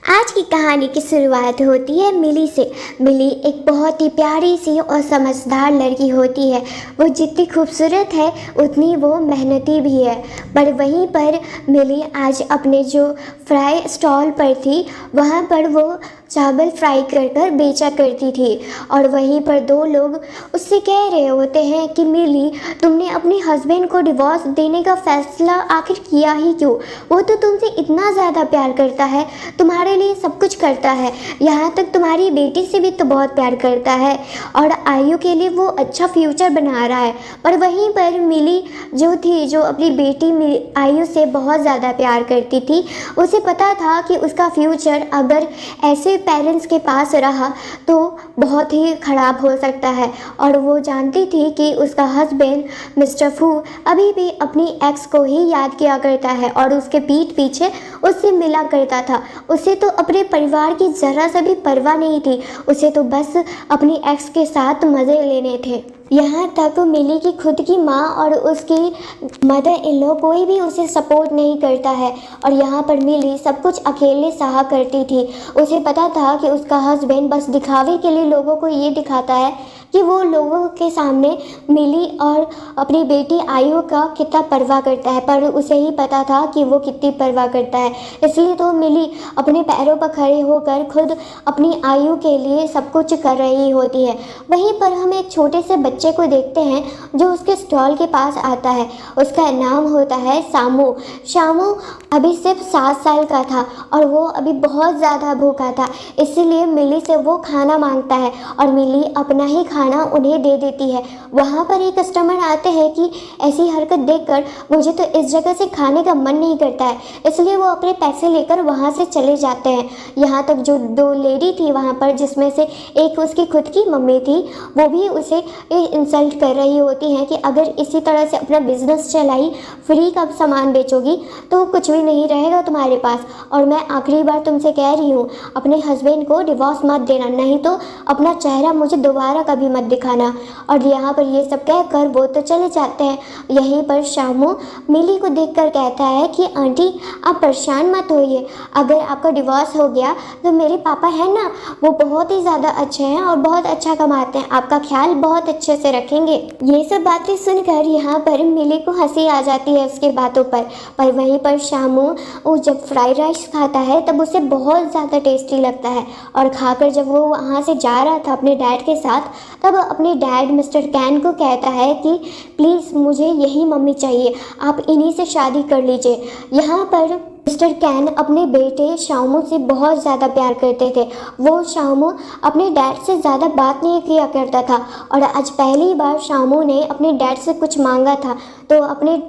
आज की कहानी की शुरुआत होती है मिली से। मिली एक बहुत ही प्यारी सी और समझदार लड़की होती है। वो जितनी खूबसूरत है उतनी वो मेहनती भी है। पर वहीं पर मिली आज अपने जो फ्राई स्टॉल पर थी वहाँ पर वो चावल फ्राई कर कर बेचा करती थी। और वहीं पर दो लोग उससे कह रहे होते हैं कि मिली, तुमने अपने हस्बैंड को डिवोर्स देने का फैसला आखिर किया ही क्यों? वो तो तुमसे इतना ज़्यादा प्यार करता है, तुम्हारे लिए सब कुछ करता है, यहाँ तक तुम्हारी बेटी से भी तो बहुत प्यार करता है और आयु के लिए वो अच्छा फ्यूचर बना रहा है। पर वहीं पर मिली जो थी, जो अपनी बेटी आयु से बहुत ज़्यादा प्यार करती थी, उसे पता था कि उसका फ्यूचर अगर ऐसे पेरेंट्स के पास रहा तो बहुत ही ख़राब हो सकता है। और वो जानती थी कि उसका हस्बैंड मिस्टर फू अभी भी अपनी एक्स को ही याद किया करता है और उसके पीठ पीछे उससे मिला करता था। उसे तो अपने परिवार की ज़रा सा भी परवाह नहीं थी, उसे तो बस अपनी एक्स के साथ मज़े लेने थे। यहाँ तक मिली की खुद की माँ और उसकी मदर इन लॉ कोई भी उसे सपोर्ट नहीं करता है और यहाँ पर मिली सब कुछ अकेले सहा करती थी। उसे पता था कि उसका हस्बैंड बस दिखावे के लिए लोगों को ये दिखाता है कि वो लोगों के सामने मिली और अपनी बेटी आयु का कितना परवाह करता है, पर उसे ही पता था कि वो कितनी परवाह करता है। इसलिए तो मिली अपने पैरों पर खड़े होकर खुद अपनी आयु के लिए सब कुछ कर रही होती है। वहीं पर हम एक छोटे से बच्चे को देखते हैं जो उसके स्टॉल के पास आता है। उसका नाम होता है सामू। शामू अभी सिर्फ 7 साल का था और वो अभी बहुत ज़्यादा भूखा था, इसीलिए मिली से वो खाना मांगता है और मिली अपना ही खाना उन्हें दे देती है। वहाँ पर एक कस्टमर आते हैं कि ऐसी हरकत देखकर मुझे तो इस जगह से खाने का मन नहीं करता है, इसलिए वो अपने पैसे लेकर वहाँ से चले जाते हैं। यहाँ तक जो 2 लेडी थी वहाँ पर, जिसमें से एक उसकी खुद की मम्मी थी, वो भी उसे इंसल्ट कर रही होती हैं कि अगर इसी तरह से अपना बिजनेस चलाई, फ्री का सामान बेचोगी तो कुछ भी नहीं रहेगा तुम्हारे पास। और मैं आखिरी बार तुमसे कह रही हूँ, अपने हस्बैंड को डिवोर्स मत देना, नहीं तो अपना चेहरा मुझे दोबारा कभी मत दिखाना। और यहाँ पर ये सब कहकर वो तो चले जाते हैं। यहीं पर शामू मिली को देखकर कहता है कि आंटी आप परेशान मत होइए, अगर आपका डिवोर्स हो गया तो मेरे पापा हैं ना, वो बहुत ही ज़्यादा अच्छे हैं और बहुत अच्छा कमाते हैं, आपका ख्याल बहुत अच्छे से रखेंगे। ये सब बातें सुनकर यहाँ पर मिली को हंसी आ जाती है उसकी बातों पर वहीं पर शामू वो जब फ्राइड राइस खाता है तब उसे बहुत ज़्यादा टेस्टी लगता है। और खाकर जब वो वहाँ से जा रहा था अपने डैड के साथ, तब अपने डैड मिस्टर कैन को कहता है कि प्लीज़ मुझे यही मम्मी चाहिए, आप इन्हीं से शादी कर लीजिए। यहाँ पर मिस्टर कैन अपने बेटे शामू से बहुत ज़्यादा प्यार करते थे। वो शामू अपने डैड से ज़्यादा बात नहीं किया करता था और आज पहली बार शामू ने अपने डैड से कुछ मांगा था, तो अपने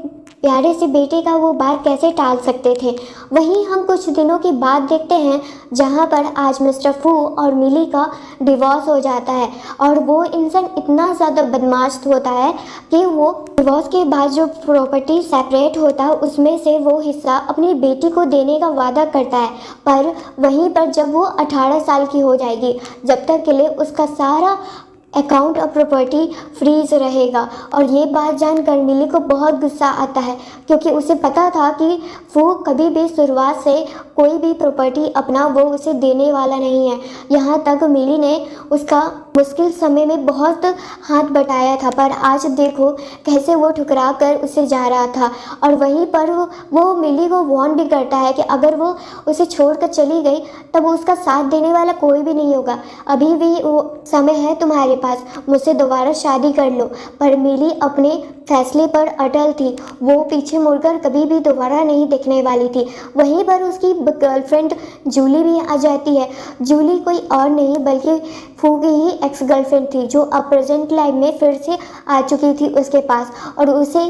प्यारे से बेटे का वो बात कैसे टाल सकते थे। वहीं हम कुछ दिनों की बात देखते हैं जहाँ पर आज मिस्टर फू और मिली का डिवोर्स हो जाता है और वो इंसान इतना ज़्यादा बदमाश होता है कि वो डिवोर्स के बाद जो प्रॉपर्टी सेपरेट होता है उसमें से वो हिस्सा अपनी बेटी को देने का वादा करता है। पर वहीं पर जब वो 18 साल की हो जाएगी, जब तक के लिए उसका सारा अकाउंट और प्रॉपर्टी फ्रीज रहेगा। और ये बात जानकर मिली को बहुत गुस्सा आता है, क्योंकि उसे पता था कि वो कभी भी शुरुआत से कोई भी प्रॉपर्टी अपना वो उसे देने वाला नहीं है। यहाँ तक मिली ने उसका मुश्किल समय में बहुत हाथ बटाया था, पर आज देखो कैसे वो ठुकरा कर उसे जा रहा था। और वहीं पर वो मिली को वार्न भी करता है कि अगर वो उसे छोड़कर चली गई तब उसका साथ देने वाला कोई भी नहीं होगा, अभी भी वो समय है तुम्हारे पास, मुझसे दोबारा शादी कर लो। पर मिली अपने फैसले पर अटल थी, वो पीछे मुड़कर कभी भी दोबारा नहीं देखने वाली थी। वहीं पर उसकी गर्लफ्रेंड जूली भी आ जाती है। जूली कोई और नहीं बल्कि फू की ही एक्स गर्लफ्रेंड थी, जो अब प्रेजेंट लाइफ में फिर से आ चुकी थी उसके पास। और उसे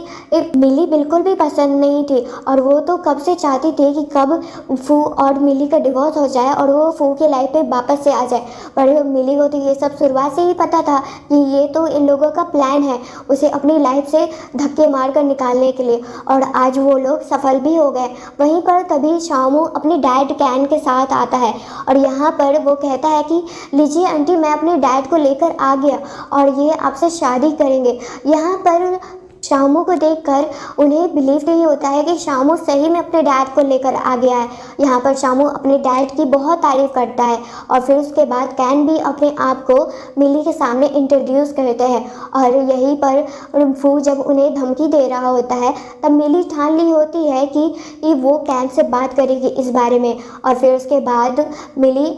मिली बिल्कुल भी पसंद नहीं थी और वो तो कब से चाहती थी कि कब फू और मिली का डिवोर्स हो जाए और वो फू के लाइफ पे वापस से आ जाए। पर मिली को तो ये सब शुरुआत से ही पता था कि ये तो इन लोगों का प्लान है उसे अपनी लाइफ से धक्के मार कर निकालने के लिए, और आज वो लोग सफल भी हो गए। वहीं पर तभी शामू अपने डैड कैन के साथ आता है और यहाँ पर वो कहता है कि लीजिए आंटी, मैं अपने डैड को लेकर आ गया और ये आपसे शादी करेंगे। यहाँ पर शामू को देखकर उन्हें बिलीव नहीं होता है कि शामू सही में अपने डैड को लेकर आ गया है। यहाँ पर शामू अपने डैड की बहुत तारीफ करता है और फिर उसके बाद कैन भी अपने आप को मिली के सामने इंट्रोड्यूस करते हैं। और यहीं पर फू जब उन्हें धमकी दे रहा होता है तब मिली ठान ली होती है कि वो कैन से बात करेगी इस बारे में। और फिर उसके बाद मिली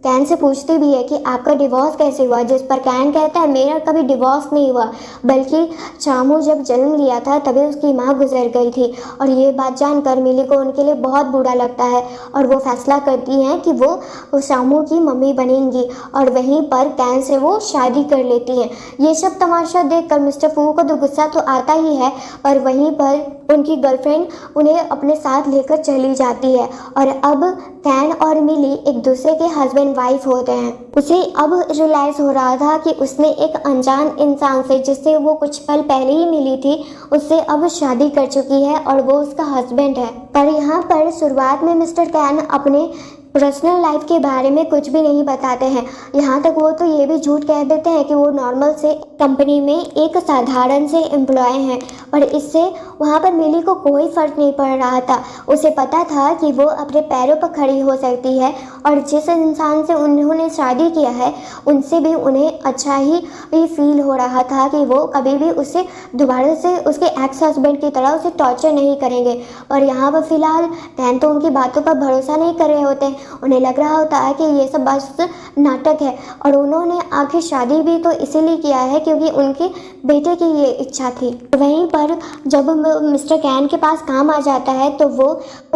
कैन से पूछती भी है कि आपका डिवोर्स कैसे हुआ, जिस पर कैन कहता है मेरा कभी डिवोर्स नहीं हुआ, बल्कि शामू जब जन्म लिया था तभी उसकी माँ गुजर गई थी। और ये बात जानकर मिली को उनके लिए बहुत बुरा लगता है और वो फैसला करती हैं कि वो शामू की मम्मी बनेंगी और वहीं पर कैन से वो शादी कर लेती हैं। ये सब तमाशा देखकर मिस्टर फू को तो गुस्सा तो आता ही है, पर वहीं पर उनकी गर्लफ्रेंड उन्हें अपने साथ लेकर चली जाती है। और अब कैन और मिली एक दूसरे के हस्बैंड वाइफ होते हैं। उसे अब रियलाइज हो रहा था कि उसने एक अनजान इंसान से, जिससे वो कुछ पल पहले ही मिली थी, उससे अब शादी कर चुकी है और वो उसका हस्बैंड है। पर यहाँ पर शुरुआत में मिस्टर कैन अपने पर्सनल लाइफ के बारे में कुछ भी नहीं बताते हैं। यहाँ तक वो तो ये भी झूठ कह देते हैं कि वो नॉर्मल से कंपनी में एक साधारण से एम्प्लॉय हैं। और इससे वहाँ पर मिली को कोई फ़र्क नहीं पड़ रहा था। उसे पता था कि वो अपने पैरों पर खड़ी हो सकती है और जिस इंसान से उन्होंने शादी किया है उनसे भी उन्हें अच्छा ही फील हो रहा था कि वो कभी भी उसे दोबारा से उसके एक्स हस्बैंड की तरह उसे टॉर्चर नहीं करेंगे। और यहाँ पर फ़िलहाल कैन तो उनकी बातों पर भरोसा नहीं कर रहे होते। उन्हें लग रहा होता है कि ये सब बस नाटक है और उन्होंने आखिर शादी भी तो इसीलिए किया है क्योंकि उनके बेटे की ये इच्छा थी। वहीं पर जब मिस्टर कैन के पास काम आ जाता है तो वो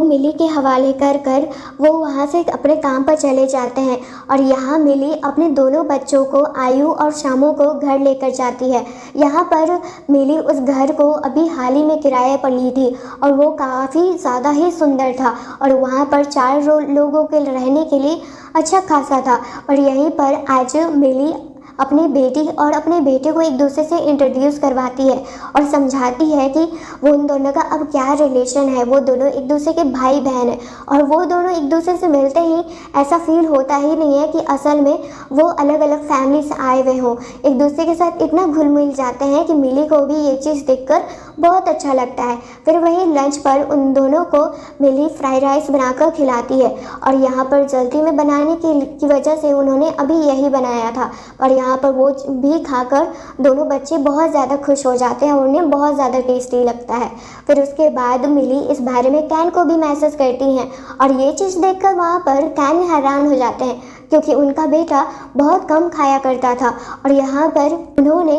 मिली के हवाले कर वो वहाँ से अपने काम पर चले जाते हैं। और यहाँ मिली अपने दोनों बच्चों को, आयु और शामू को, घर लेकर जाती है। यहाँ पर मिली उस घर को अभी हाल ही में किराए पर ली थी और वो काफ़ी ज़्यादा ही सुंदर था और वहाँ पर 4 लोगों के रहने के लिए अच्छा खासा था। और यहीं पर आज मिली अपनी बेटी और अपने बेटे को एक दूसरे से इंट्रोड्यूस करवाती है और समझाती है कि वो उन दोनों का अब क्या रिलेशन है। वो दोनों एक दूसरे के भाई बहन हैं और वो दोनों एक दूसरे से मिलते ही ऐसा फील होता ही नहीं है कि असल में वो अलग अलग फैमिली से आए हुए हों। एक दूसरे के साथ इतना घुल मिल जाते हैं कि मिली को भी ये चीज़ देखकर बहुत अच्छा लगता है। फिर वहीं लंच पर उन दोनों को मिली फ्राइड राइस बनाकर खिलाती है और यहाँ पर जल्दी में बनाने की वजह से उन्होंने अभी यही बनाया था और यहाँ पर वो भी खाकर दोनों बच्चे बहुत ज़्यादा खुश हो जाते हैं और उन्हें बहुत ज़्यादा टेस्टी लगता है। फिर उसके बाद मिली इस बारे में कैन को भी मैसेज करती हैं और ये चीज़ देखकर वहाँ पर कैन हैरान हो जाते हैं क्योंकि उनका बेटा बहुत कम खाया करता था। और यहाँ पर उन्होंने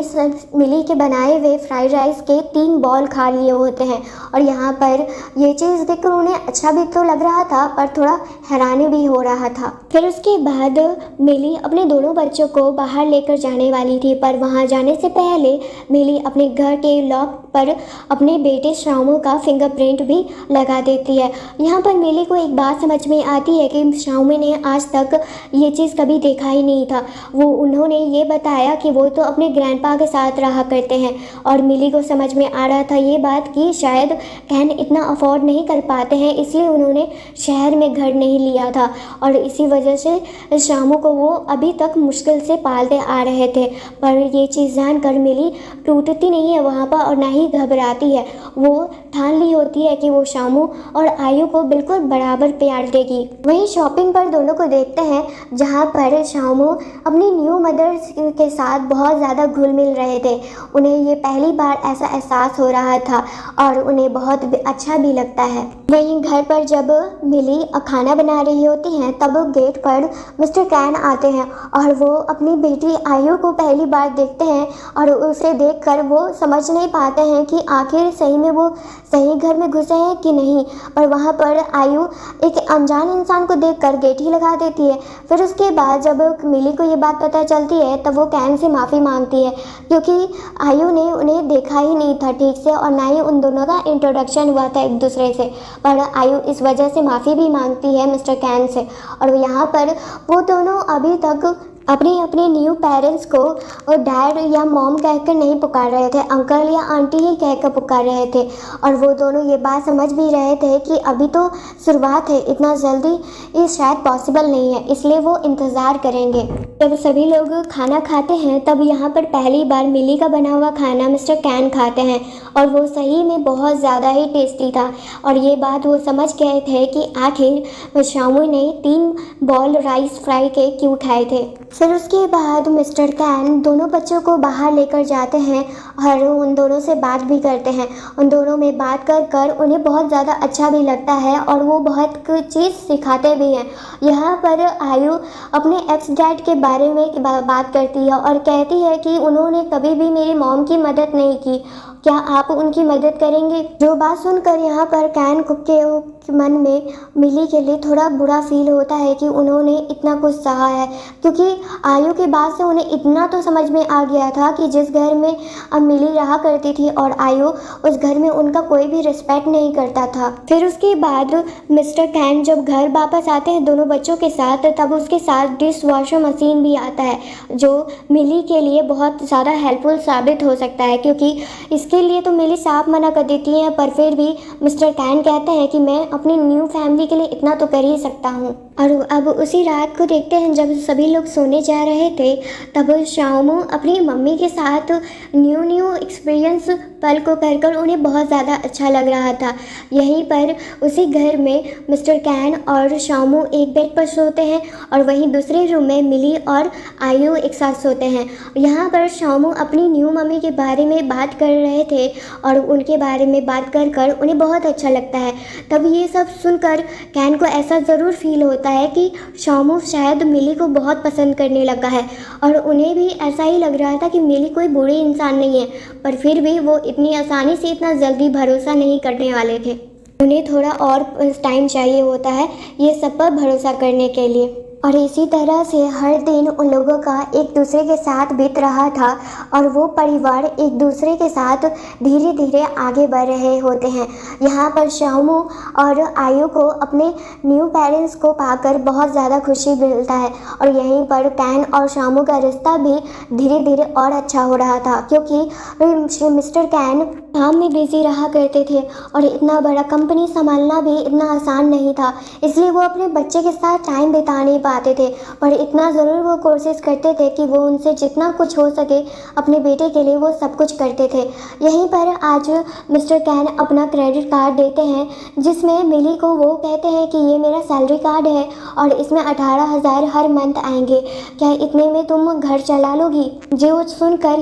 मिली के बनाए हुए फ्राइड राइस के 3 बॉल खा लिए होते हैं और यहाँ पर ये चीज़ देखकर उन्हें अच्छा भी तो लग रहा था पर थोड़ा हैरानी भी हो रहा था। फिर उसके बाद मिली अपने दोनों बच्चों को बाहर लेकर जाने वाली थी, पर वहाँ जाने से पहले मिली अपने घर के लॉक पर अपने बेटे शामू का फिंगरप्रिंट भी लगा देती है। यहाँ पर मिली को एक बात समझ में आती है कि शामू ने आज तक ये चीज़ कभी देखा ही नहीं था। उन्होंने ये बताया कि वो तो अपने ग्रैंडपा के साथ रहा करते हैं और मिली को समझ में आ रहा था ये बात कि शायद कैन इतना अफोर्ड नहीं कर पाते हैं, इसलिए उन्होंने शहर में घर नहीं लिया था और इसी वजह से शामू को वो अभी तक मुश्किल से पालते आ रहे थे। पर ये चीज़ जानकर मिली टूटती नहीं है वहाँ पर और ना ही घबराती है। वो ठान ली होती है कि वो शामू और आयु को बिल्कुल बराबर प्यार देगी। वहीं शॉपिंग पर दोनों को देखते हैं जहाँ पर शामू अपनी न्यू मदर के साथ बहुत ज़्यादा घुल मिल रहे थे। उन्हें ये पहली बार ऐसा एहसास हो रहा था और उन्हें बहुत अच्छा भी लगता है। वहीं घर पर जब मिली खाना बना रही होती हैं तब गेट पर मिस्टर कैन आते हैं और वो अपनी बेटी आयु को पहली बार देखते हैं और उसे देखकर वो समझ नहीं पाते हैं कि आखिर सही में वो सही घर में घुसे हैं कि नहीं। पर वहाँ पर आयु एक अनजान इंसान को देखकर गेट ही लगा देती है। फिर उसके बाद जब मिली को ये बात पता चलती है तब वो कैन से माफ़ी मांगती है क्योंकि आयु ने उन्हें देखा ही नहीं था ठीक से और ना ही उन दोनों का इंट्रोडक्शन हुआ था एक दूसरे से। पर आयु इस वजह से माफ़ी भी मांगती है मिस्टर कैन से और यहाँ पर वो दोनों अभी तक अपने अपने न्यू पेरेंट्स को और डैड या मॉम कहकर नहीं पुकार रहे थे, अंकल या आंटी ही कहकर पुकार रहे थे। और वो दोनों ये बात समझ भी रहे थे कि अभी तो शुरुआत है, इतना जल्दी ये शायद पॉसिबल नहीं है, इसलिए वो इंतज़ार करेंगे। जब सभी लोग खाना खाते हैं तब यहाँ पर पहली बार मिली का बना हुआ खाना मिस्टर कैन खाते हैं और वो सही में बहुत ज़्यादा ही टेस्टी था। और ये बात वो समझ गए थे कि आखिर शामू ने 3 बॉल राइस फ्राई के क्यों खाए थे। फिर उसके बाद मिस्टर कैन दोनों बच्चों को बाहर लेकर जाते हैं और उन दोनों से बात भी करते हैं। उन दोनों में बात कर कर उन्हें बहुत ज़्यादा अच्छा भी लगता है और वो बहुत कुछ चीज़ सिखाते भी हैं। यहाँ पर आयु अपने एक्स डैड के बारे में बात करती है और कहती है कि उन्होंने कभी भी मेरी मॉम की मदद नहीं की, क्या आप उनकी मदद करेंगे। जो बात सुनकर यहाँ पर कैन के मन में मिली के लिए थोड़ा बुरा फील होता है कि उन्होंने इतना कुछ सहा है, क्योंकि आयु के बाद से उन्हें इतना तो समझ में आ गया था कि जिस घर में अब मिली रहा करती थी और आयु, उस घर में उनका कोई भी रिस्पेक्ट नहीं करता था। फिर उसके बाद मिस्टर कैन जब घर वापस आते हैं दोनों बच्चों के साथ, तब उसके साथ डिश वॉशर मशीन भी आता है जो मिली के लिए बहुत ज़्यादा हेल्पफुल साबित हो सकता है, क्योंकि इसके लिए तो मिली साफ मना कर देती हैं, पर फिर भी मिस्टर कैन कहते हैं कि मैं अपनी न्यू फैमिली के लिए इतना तो कर ही सकता हूँ। और अब उसी रात को देखते हैं जब सभी लोग सोने जा रहे थे, तब शामू अपनी मम्मी के साथ न्यू एक्सपीरियंस पल को कर उन्हें बहुत ज़्यादा अच्छा लग रहा था। यहीं पर उसी घर में मिस्टर कैन और शामू एक बेड पर सोते हैं और वहीं दूसरे रूम में मिली और आयु एक साथ सोते हैं। यहाँ पर शामू अपनी न्यू मम्मी के बारे में बात कर रहे थे और उनके बारे में बात कर उन्हें बहुत अच्छा लगता है। तब ये सब सुनकर कैन को ऐसा ज़रूर फील होता है कि शामू शायद मिली को बहुत पसंद करने लगा है और उन्हें भी ऐसा ही लग रहा था कि मिली कोई बुरी इंसान नहीं है, पर फिर भी वो इतनी आसानी से इतना जल्दी भरोसा नहीं करने वाले थे। उन्हें थोड़ा और टाइम चाहिए होता है ये सब पर भरोसा करने के लिए। और इसी तरह से हर दिन उन लोगों का एक दूसरे के साथ बीत रहा था और वो परिवार एक दूसरे के साथ धीरे धीरे आगे बढ़ रहे होते हैं। यहाँ पर शामू और आयु को अपने न्यू पेरेंट्स को पाकर बहुत ज़्यादा खुशी मिलता है और यहीं पर कैन और शामू का रिश्ता भी धीरे धीरे और अच्छा हो रहा था, क्योंकि मिस्टर कैन काम में बिजी रहा करते थे और इतना बड़ा कंपनी संभालना भी इतना आसान नहीं था, इसलिए वो अपने बच्चे के साथ टाइम बिता नहीं पाते थे। पर इतना ज़रूर वो कोशिश करते थे कि वो उनसे जितना कुछ हो सके अपने बेटे के लिए वो सब कुछ करते थे। यहीं पर आज मिस्टर कैन अपना क्रेडिट कार्ड देते हैं जिसमें मिली को वो कहते हैं कि ये मेरा सैलरी कार्ड है और इसमें 18,000 हर मंथ आएंगे, क्या इतने में तुम घर चला लोगी। जो सुनकर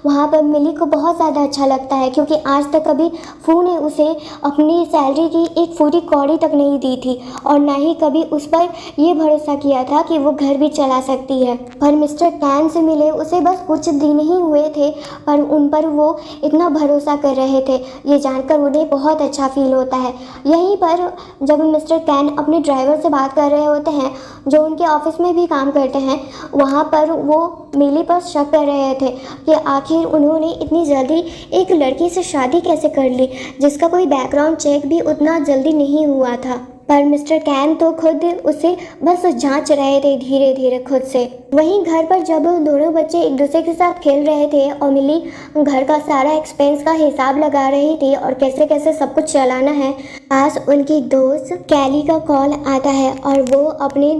वहाँ पर मिली को बहुत ज़्यादा अच्छा लगता है, क्योंकि आज तक कभी फू ने उसे अपनी सैलरी की एक पूरी कौड़ी तक नहीं दी थी और ना ही कभी उस पर ये भरोसा किया था कि वो घर भी चला सकती है। पर मिस्टर कैन से मिले उसे बस कुछ दिन ही हुए थे पर उन पर वो इतना भरोसा कर रहे थे, ये जानकर उन्हें बहुत अच्छा फील होता है। यहीं पर जब मिस्टर कैन अपने ड्राइवर से बात कर रहे होते हैं जो उनके ऑफिस में भी काम करते हैं, वहाँ पर वो मिली पर शक कर रहे थे कि आखिर उन्होंने इतनी जल्दी एक लड़की से शादी कैसे कर ली जिसका कोई बैकग्राउंड चेक भी उतना जल्दी नहीं हुआ था। पर मिस्टर कैन तो खुद उसे बस जांच रहे थे धीरे धीरे खुद से। वहीं घर पर जब दोनों बच्चे एक दूसरे के साथ खेल रहे थे और मिली घर का सारा एक्सपेंस का हिसाब लगा रही थी और कैसे कैसे सब कुछ चलाना है, पास उनकी दोस्त कैली का कॉल आता है और वो अपने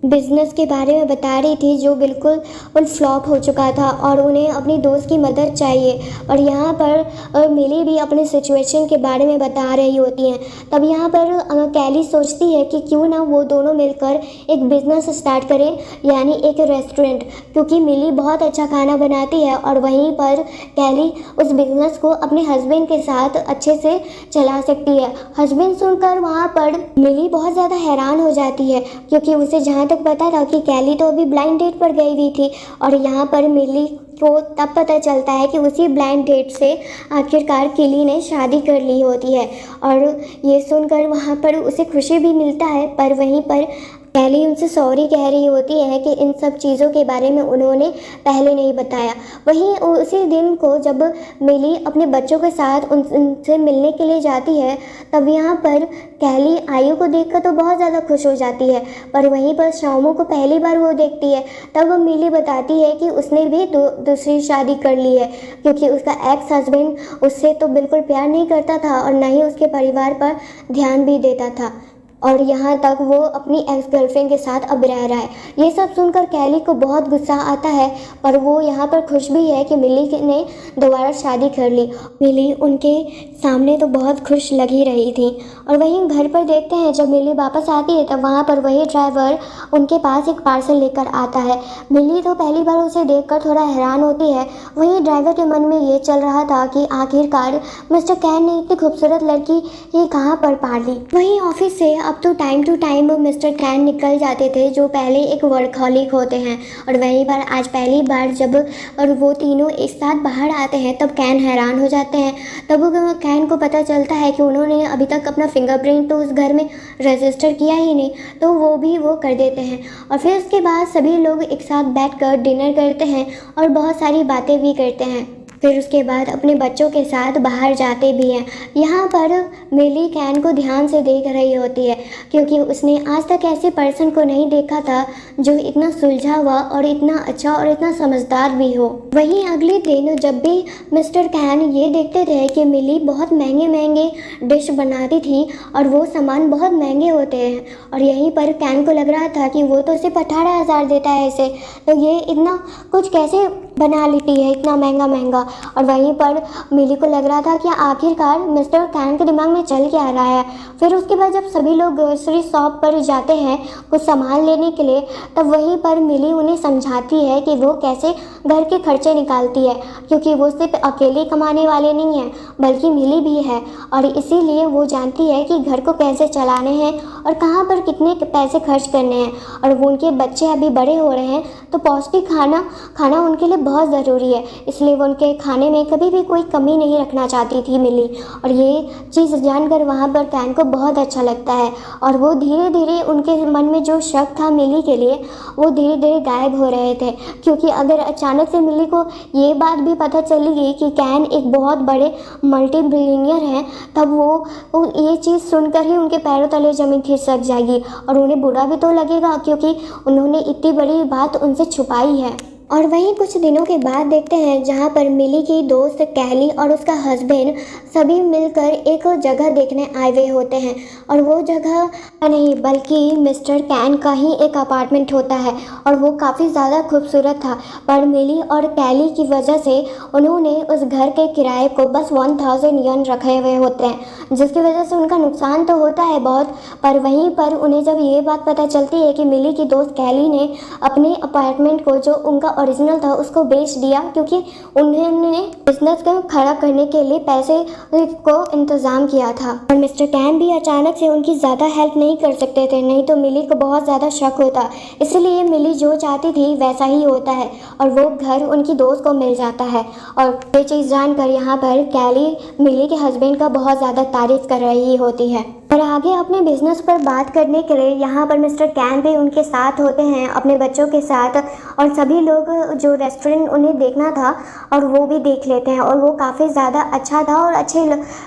बिज़नेस के बारे में बता रही थी जो बिल्कुल फ्लॉप हो चुका था और उन्हें अपनी दोस्त की मदद चाहिए। और यहाँ पर मिली भी अपने सिचुएशन के बारे में बता रही होती हैं। तब यहाँ पर कैली सोचती है कि क्यों ना वो दोनों मिलकर एक बिज़नेस स्टार्ट करें, यानी एक रेस्टोरेंट, क्योंकि मिली बहुत अच्छा खाना बनाती है और वहीं पर कैली उस बिज़नेस को अपने हस्बैंड के साथ अच्छे से चला सकती है। हस्बैंड सुनकर वहाँ पर मिली बहुत ज़्यादा हैरान हो जाती है, क्योंकि उसे जहाँ तक पता था कि कैली तो अभी ब्लाइंड डेट पर गई हुई थी और यहाँ पर मिली को तब पता चलता है कि उसी ब्लाइंड डेट से आखिरकार किली ने शादी कर ली होती है। और ये सुनकर वहाँ पर उसे खुशी भी मिलता है, पर वहीं पर कैली उनसे सॉरी कह रही होती है कि इन सब चीज़ों के बारे में उन्होंने पहले नहीं बताया। वहीं उसी दिन को जब मिली अपने बच्चों के साथ उनसे मिलने के लिए जाती है, तब यहाँ पर कैली आयु को देखकर तो बहुत ज़्यादा खुश हो जाती है, पर वहीं पर शामू को पहली बार वो देखती है। तब वो मिली बताती है कि उसने भी दूसरी शादी कर ली है, क्योंकि उसका एक्स हस्बैंड उससे तो बिल्कुल प्यार नहीं करता था और ना ही उसके परिवार पर ध्यान भी देता था, और यहाँ तक वो अपनी एक्स गर्लफ्रेंड के साथ अब रह रहा है। ये सब सुनकर कैली को बहुत गुस्सा आता है, पर वो यहाँ पर खुश भी है कि मिली ने दोबारा शादी कर ली। मिली उनके सामने तो बहुत खुश लगी रही थी। और वहीं घर पर देखते हैं जब मिली वापस आती है तब वहाँ पर वही ड्राइवर उनके पास एक पार्सल लेकर आता है। मिली तो पहली बार उसे देखकर थोड़ा हैरान होती है। वहीं ड्राइवर के मन में ये चल रहा था कि आखिरकार मिस्टर कैन ने इतनी खूबसूरत लड़की ये कहाँ पर पा ली। वहीं ऑफिस से अब तो टाइम टू टाइम मिस्टर कैन निकल जाते थे, जो पहले एक वर्कहॉलिक होते हैं, और वहीं पर आज पहली बार जब और वो तीनों एक साथ बाहर आते हैं तब कैन हैरान हो जाते हैं। तब वो कैन को पता चलता है कि उन्होंने अभी तक अपना फिंगरप्रिंट तो उस घर में रजिस्टर किया ही नहीं, तो वो भी वो कर देते हैं। और फिर उसके बाद सभी लोग एक साथ बैठकर डिनर करते हैं और बहुत सारी बातें भी करते हैं। फिर उसके बाद अपने बच्चों के साथ बाहर जाते भी हैं। यहाँ पर मिली कैन को ध्यान से देख रही होती है, क्योंकि उसने आज तक ऐसे पर्सन को नहीं देखा था जो इतना सुलझा हुआ और इतना अच्छा और इतना समझदार भी हो। वहीं अगले दिन जब भी मिस्टर कैन ये देखते थे कि मिली बहुत महंगे महंगे डिश बनाती थी और वो सामान बहुत महंगे होते हैं, और यहीं पर कैन को लग रहा था कि वो तो सिर्फ 18,000 देता है इसे, तो ये इतना कुछ कैसे बना लेती है इतना महंगा महंगा। और वहीं पर मिली को लग रहा था कि आखिरकार मिस्टर कैन के दिमाग में चल क्या रहा है। फिर उसके बाद जब सभी लोग ग्रोसरी शॉप पर जाते हैं कुछ सामान लेने के लिए, तब वहीं पर मिली उन्हें समझाती है कि वो कैसे घर के खर्चे निकालती है, क्योंकि वो सिर्फ अकेले कमाने वाले नहीं हैं बल्कि मिली भी है, और इसीलिए वो जानती है कि घर को कैसे चलाने हैं और कहाँ पर कितने पैसे खर्च करने हैं। और वो उनके बच्चे अभी बड़े हो रहे हैं तो पौष्टिक खाना उनके लिए बहुत ज़रूरी है, इसलिए वो उनके खाने में कभी भी कोई कमी नहीं रखना चाहती थी मिली। और ये चीज़ जानकर वहाँ पर कैन को बहुत अच्छा लगता है, और वो धीरे धीरे उनके मन में जो शक था मिली के लिए वो धीरे धीरे गायब हो रहे थे, क्योंकि अगर अचानक से मिली को ये बात भी पता चली गई कि कैन एक बहुत बड़े मल्टी बिलियनियर हैं, तब वो ये चीज़ सुनकर ही उनके पैरों तले ज़मीन खिसक जाएगी, और उन्हें बुरा भी तो लगेगा क्योंकि उन्होंने इतनी बड़ी बात उनसे छुपाई है। और वहीं कुछ दिनों के बाद देखते हैं जहाँ पर मिली की दोस्त कैली और उसका हस्बैंड सभी मिलकर एक जगह देखने आए हुए होते हैं, और वो जगह नहीं बल्कि मिस्टर कैन का ही एक अपार्टमेंट होता है, और वो काफ़ी ज़्यादा खूबसूरत था। पर मिली और कैली की वजह से उन्होंने उस घर के किराए को बस 1000 यन रखे हुए होते हैं, जिसकी वजह से उनका नुकसान तो होता है बहुत। पर वहीं पर उन्हें जब ये बात पता चलती है कि मिली की दोस्त कैली ने अपने अपार्टमेंट को जो उनका ओरिजिनल था उसको बेच दिया, क्योंकि उन्होंने बिजनेस को खड़ा करने के लिए पैसे को इंतज़ाम किया था। और मिस्टर कैन भी अचानक से उनकी ज़्यादा हेल्प नहीं कर सकते थे, नहीं तो मिली को बहुत ज़्यादा शक होता, इसलिए मिली जो चाहती थी वैसा ही होता है और वो घर उनकी दोस्त को मिल जाता है। और ये चीज़ जानकर यहाँ पर कैली मिली के हस्बैंड का बहुत ज़्यादा तारीफ कर रही होती है। और आगे अपने बिजनेस पर बात करने के लिए यहाँ पर मिस्टर कैन भी उनके साथ होते हैं अपने बच्चों के साथ, और सभी लोग जो रेस्टोरेंट उन्हें देखना था और वो भी देख लेते हैं, और वो काफ़ी ज़्यादा अच्छा था और अच्छे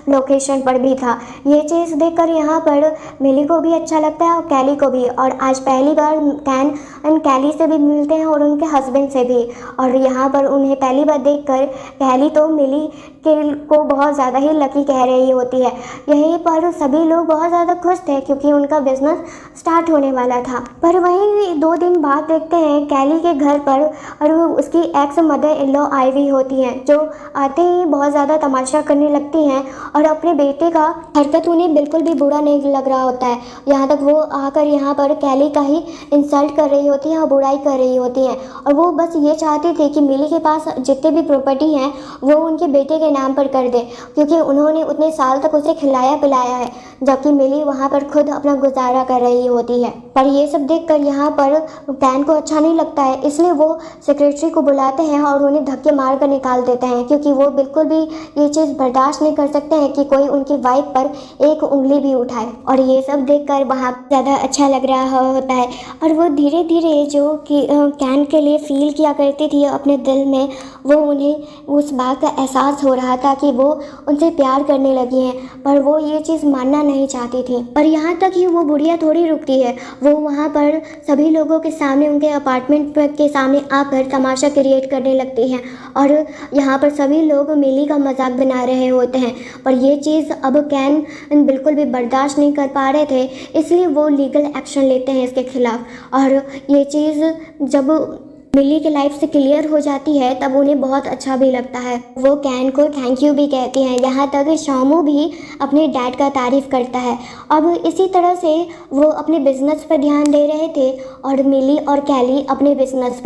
लोकेशन पर भी था। ये चीज़ देखकर यहाँ पर मिली को भी अच्छा लगता है और कैली को भी, और आज पहली बार कैन एंड कैली से भी मिलते हैं और उनके हस्बैंड से भी। और यहाँ पर उन्हें पहली बार देखकर कैली तो मिली को बहुत ज़्यादा ही लकी कह रही होती है। यहीं पर सभी लोग बहुत ज़्यादा खुश थे क्योंकि उनका बिजनेस स्टार्ट होने वाला था। पर वहीं 2 दिन बाद देखते हैं कैली के घर पर और उसकी x mother in law I हुई होती हैं, जो आते ही बहुत ज़्यादा तमाशा करने लगती हैं और अपने बेटे का हरकत उन्हें बिल्कुल भी बुरा नहीं लग रहा होता है। यहाँ तक वो आकर यहाँ पर कैली का ही इंसल्ट कर रही होती हैं और बुराई कर रही होती हैं, और वो बस ये चाहती थी कि मिली के पास जितने भी प्रॉपर्टी हैं वो उनके बेटे के नाम पर कर दे, क्योंकि उन्होंने उतने साल तक उसे खिलाया पिलाया है। जब जबकि मिली वहाँ पर खुद अपना गुजारा कर रही होती है। पर ये सब देखकर यहाँ पर कैन को अच्छा नहीं लगता है, इसलिए वो सेक्रेटरी को बुलाते हैं और उन्हें धक्के मार कर निकाल देते हैं, क्योंकि वो बिल्कुल भी ये चीज़ बर्दाश्त नहीं कर सकते हैं कि कोई उनकी वाइफ पर एक उंगली भी उठाए। और ये सब देखकर वहाँ ज़्यादा अच्छा लग रहा होता है और वो धीरे धीरे जो कि कैन के लिए फील किया करती थी अपने दिल में, वो उन्हें उस बात का एहसास हो रहा था कि वो उनसे प्यार करने लगी हैं, पर वो ये चीज़ मानना नहीं चाहती थी। और यहाँ तक ही वो बुढ़िया थोड़ी रुकती है, वो वहाँ पर सभी लोगों के सामने, उनके अपार्टमेंट के सामने आकर तमाशा क्रिएट करने लगती हैं और यहाँ पर सभी लोग मिली का मजाक बना रहे होते हैं। पर ये चीज़ अब कैन बिल्कुल भी बर्दाश्त नहीं कर पा रहे थे, इसलिए वो लीगल एक्शन लेते हैं इसके खिलाफ। और ये चीज़ जब मिली की लाइफ से क्लियर हो जाती है तब उन्हें बहुत अच्छा भी लगता है। वो कैन को थैंक यू भी कहती हैं। यहाँ तक शामू भी अपने डैड का तारीफ़ करता है। अब इसी तरह से वो अपने बिजनेस पर ध्यान दे रहे थे और मिली और कैली अपने बिजनेस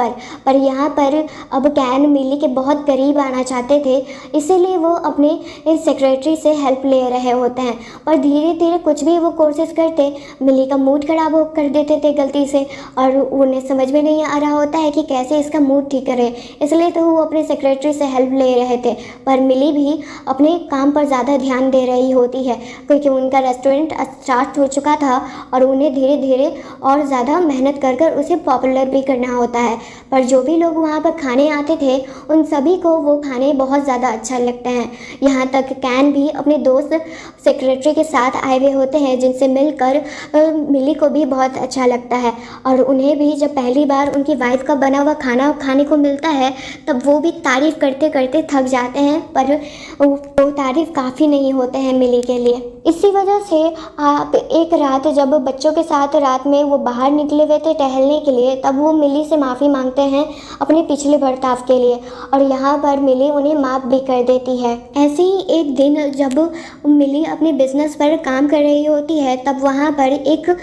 पर यहाँ पर अब कैन मिली के बहुत करीब आना चाहते थे, इसीलिए वो अपने सेक्रेटरी से हेल्प ले रहे होते हैं। पर धीरे धीरे कुछ भी वो कोशिश करते, मिली का मूड खराब कर देते थे गलती से और उन्हें समझ में नहीं आ रहा होता है कि कैसे इसका मूड ठीक करे, इसलिए तो वो अपने सेक्रेटरी से हेल्प ले रहे थे। पर मिली भी अपने काम पर ज़्यादा ध्यान दे रही होती है, क्योंकि उनका रेस्टोरेंट स्टार्ट हो चुका था और उन्हें धीरे धीरे और ज़्यादा मेहनत कर कर उसे पॉपुलर भी करना होता है। पर जो भी लोग वहाँ पर खाने आते थे उन सभी को वो खाने बहुत ज़्यादा अच्छा लगते हैं। यहाँ तक कैन भी अपने दोस्त सेक्रेटरी के साथ आए हुए होते हैं, जिनसे मिलकर मिली को भी बहुत अच्छा लगता है। और उन्हें भी जब पहली बार उनकी वाइफ का बना हुआ खाना खाने को मिलता है तब वो भी तारीफ़ करते करते थक जाते हैं, पर वो तारीफ़ काफ़ी नहीं होते हैं मिली के लिए। इसी वजह से आप एक रात जब बच्चों के साथ रात में वो बाहर निकले हुए थे टहलने के लिए, तब वो मिली से माफ़ी मांगते हैं अपने पिछले बर्ताव के लिए और यहाँ पर मिली उन्हें माफ़ भी कर देती है। ऐसे ही एक दिन जब मिली अपने बिजनेस पर काम कर रही होती है तब वहाँ पर एक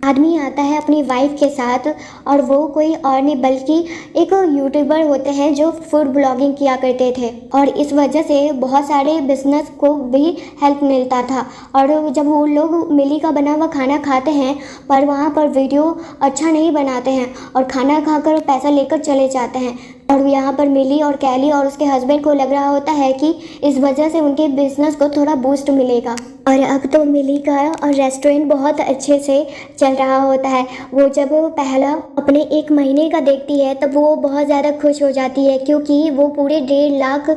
आदमी आता है अपनी वाइफ के साथ, और वो कोई और नहीं बल्कि एक यूट्यूबर होते हैं जो फूड ब्लॉगिंग किया करते थे और इस वजह से बहुत सारे बिजनेस को भी हेल्प मिलता था। और जब वो लोग मिली का बना हुआ खाना खाते हैं पर वहाँ पर वीडियो अच्छा नहीं बनाते हैं और खाना खाकर पैसा लेकर चले जाते हैं, और यहाँ पर मिली और कैली और उसके हस्बैंड को लग रहा होता है कि इस वजह से उनके बिजनेस को थोड़ा बूस्ट मिलेगा। और अब तो मिली का और रेस्टोरेंट बहुत अच्छे से चल रहा होता है। वो जब पहला अपने 1 महीने का देखती है तब वो बहुत ज़्यादा खुश हो जाती है, क्योंकि वो पूरे 1.5 लाख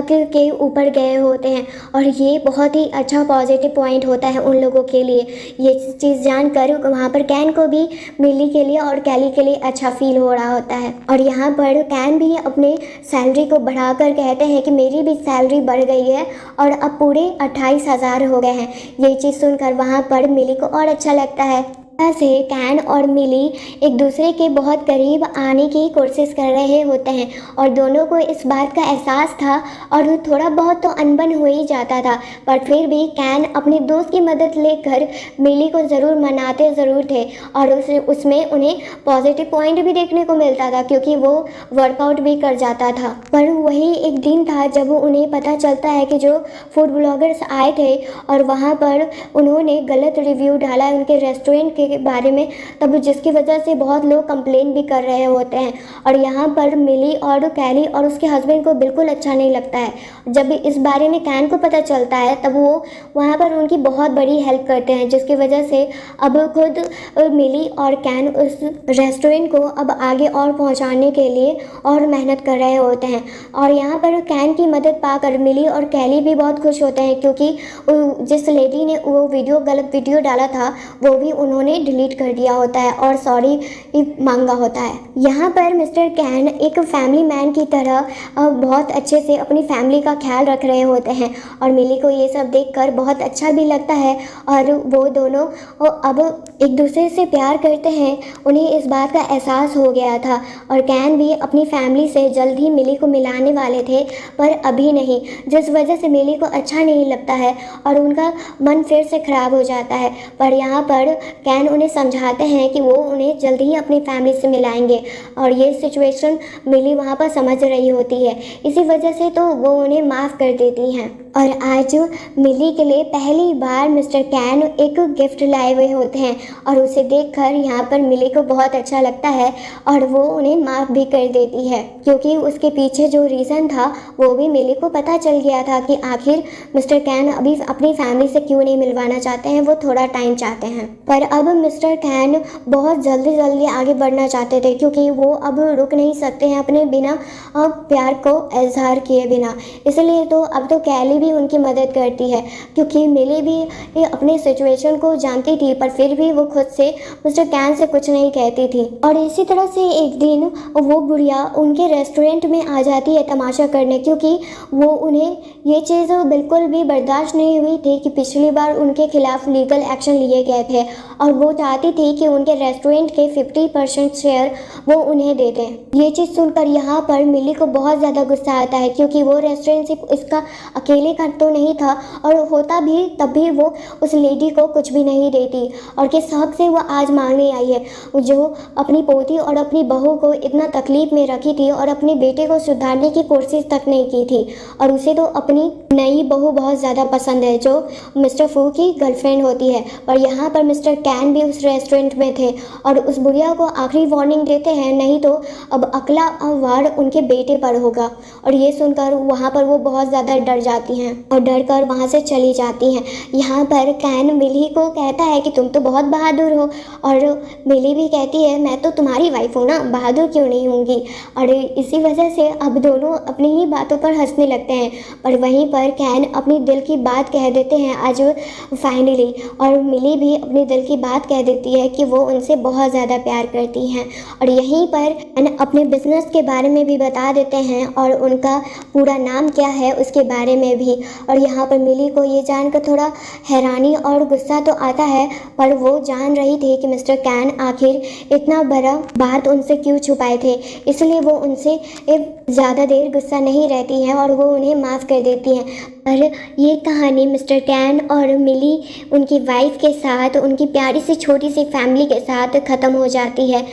के ऊपर गए होते हैं और ये बहुत ही अच्छा पॉजिटिव पॉइंट होता है उन लोगों के लिए। ये चीज़ जानकर वहाँ पर कैन को भी मिली के लिए और कैली के लिए अच्छा फील हो रहा होता है। और यहाँ पर कैन भी अपने सैलरी को बढ़ाकर कहते हैं कि मेरी भी सैलरी बढ़ गई है और अब पूरे 28,000 हो गए हैं। ये चीज़ सुनकर वहाँ पर मिली को और अच्छा लगता है। से कैन और मिली एक दूसरे के बहुत करीब आने की कोशिश कर रहे होते हैं और दोनों को इस बात का एहसास था और थोड़ा बहुत तो अनबन हो ही जाता था, पर फिर भी कैन अपने दोस्त की मदद लेकर मिली को ज़रूर मनाते ज़रूर थे और उसमें उन्हें पॉजिटिव पॉइंट भी देखने को मिलता था, क्योंकि वो वर्कआउट भी कर जाता था। पर वही एक दिन था जब उन्हें पता चलता है कि जो फूड ब्लॉगर्स आए थे और वहाँ पर उन्होंने गलत रिव्यू डाला है उनके रेस्टोरेंट के बारे में, तब जिसकी वजह से बहुत लोग कंप्लेन भी कर रहे होते हैं। और यहाँ पर मिली और कैली और उसके हस्बैंड को बिल्कुल अच्छा नहीं लगता है। जब इस बारे में कैन को पता चलता है तब वो वहाँ पर उनकी बहुत बड़ी हेल्प करते हैं, जिसकी वजह से अब खुद मिली और कैन उस रेस्टोरेंट को अब आगे और पहुँचाने के लिए और मेहनत कर रहे होते हैं। और यहाँ पर कैन की मदद पाकर मिली और कैली भी बहुत खुश होते हैं, क्योंकि जिस लेडी ने वो गलत वीडियो डाला था वो भी उन्होंने डिलीट कर दिया होता है और सॉरी मांगा होता है। यहाँ पर मिस्टर कैन एक फैमिली मैन की तरह बहुत अच्छे से अपनी फैमिली का ख्याल रख रहे होते हैं और मिली को ये सब देखकर बहुत अच्छा भी लगता है और वो दोनों अब एक दूसरे से प्यार करते हैं। उन्हें इस बात का एहसास हो गया था और कैन भी अपनी फैमिली से जल्द ही मिली को मिलाने वाले थे, पर अभी नहीं, जिस वजह से मिली को अच्छा नहीं लगता है और उनका मन फिर से ख़राब हो जाता है। पर यहाँ पर कैन उन्हें समझाते हैं कि वो उन्हें जल्द ही अपनी फैमिली से मिलाएंगे और ये सिचुएशन मिली वहाँ पर समझ रही होती है, इसी वजह से तो वो उन्हें माफ़ कर देती हैं। और आज मिली के लिए पहली बार मिस्टर कैन एक गिफ्ट लाए हुए होते हैं और उसे देखकर यहाँ पर मिली को बहुत अच्छा लगता है और वो उन्हें माफ़ भी कर देती है, क्योंकि उसके पीछे जो रीज़न था वो भी मिली को पता चल गया था कि आखिर मिस्टर कैन अभी अपनी फैमिली से क्यों नहीं मिलवाना चाहते हैं, वो थोड़ा टाइम चाहते हैं। पर अब मिस्टर कैन बहुत जल्दी जल्दी आगे बढ़ना चाहते थे, क्योंकि वो अब रुक नहीं सकते हैं अपने बिना प्यार को इजहार किए बिना। इसलिए तो अब तो कैली भी उनकी मदद करती है, क्योंकि मिली भी अपने सिचुएशन को जानती थी, पर फिर भी वो खुद से मिस्टर कैन से कुछ नहीं कहती थी। और इसी तरह से एक दिन वो बुढ़िया उनके रेस्टोरेंट में आ जाती है तमाशा करने, क्योंकि वो उन्हें ये चीज़ बिल्कुल भी बर्दाश्त नहीं हुई थी कि पिछली बार उनके खिलाफ लीगल एक्शन लिए गए थे और वो चाहती थी कि उनके रेस्टोरेंट के 50% शेयर वो उन्हें दे दें। ये चीज़ सुनकर यहाँ पर मिली को बहुत ज़्यादा गुस्सा आता है, क्योंकि वो रेस्टोरेंट सिर्फ इसका अकेले का तो नहीं था और होता भी तब भी वो उस लेडी को कुछ भी नहीं देती और किस हक से वो आज मांगने आई है, जो अपनी पोती और अपनी बहू को इतना तकलीफ में रखी थी और अपने बेटे को सुधारने की कोशिश तक नहीं की थी। और उसे तो अपनी नई बहू बहुत ज़्यादा पसंद है, जो मिस्टर फू की गर्लफ्रेंड होती है। पर यहाँ पर मिस्टर कैन भी उस रेस्टोरेंट में थे और उस बुढ़िया को आखिरी वार्निंग देते हैं, नहीं तो अब अगला वार उनके बेटे पर होगा। और ये सुनकर वहाँ पर वो बहुत ज़्यादा डर जाती हैं और डर कर वहाँ से चली जाती हैं। यहाँ पर कैन मिली को कहता है कि तुम तो बहुत बहादुर हो, और मिली भी कहती है मैं तो तुम्हारी वाइफ हूँ ना, बहादुर क्यों नहीं होंगी। और इसी वजह से अब दोनों अपनी ही बातों पर हंसने लगते हैं। और वहीं पर कैन अपनी दिल की बात कह देते हैं आज फाइनली, और मिली भी अपनी दिल की बात कह देती है कि वो उनसे बहुत ज़्यादा प्यार करती हैं। और यहीं पर कैन अपने बिजनेस के बारे में भी बता देते हैं और उनका पूरा नाम क्या है उसके बारे में भी। और यहाँ पर मिली को ये जानकर थोड़ा हैरानी और गुस्सा तो आता है, पर वो जान रही थी कि मिस्टर कैन आखिर इतना बड़ा बात उनसे क्यों छुपाए थे, इसलिए वो उनसे ज़्यादा देर गुस्सा नहीं रहती हैं और वो उन्हें माफ़ कर देती हैं। और ये कहानी मिस्टर कैन और मिली उनकी वाइफ के साथ, उनकी प्यारी सी छोटी सी फैमिली के साथ ख़त्म हो जाती है।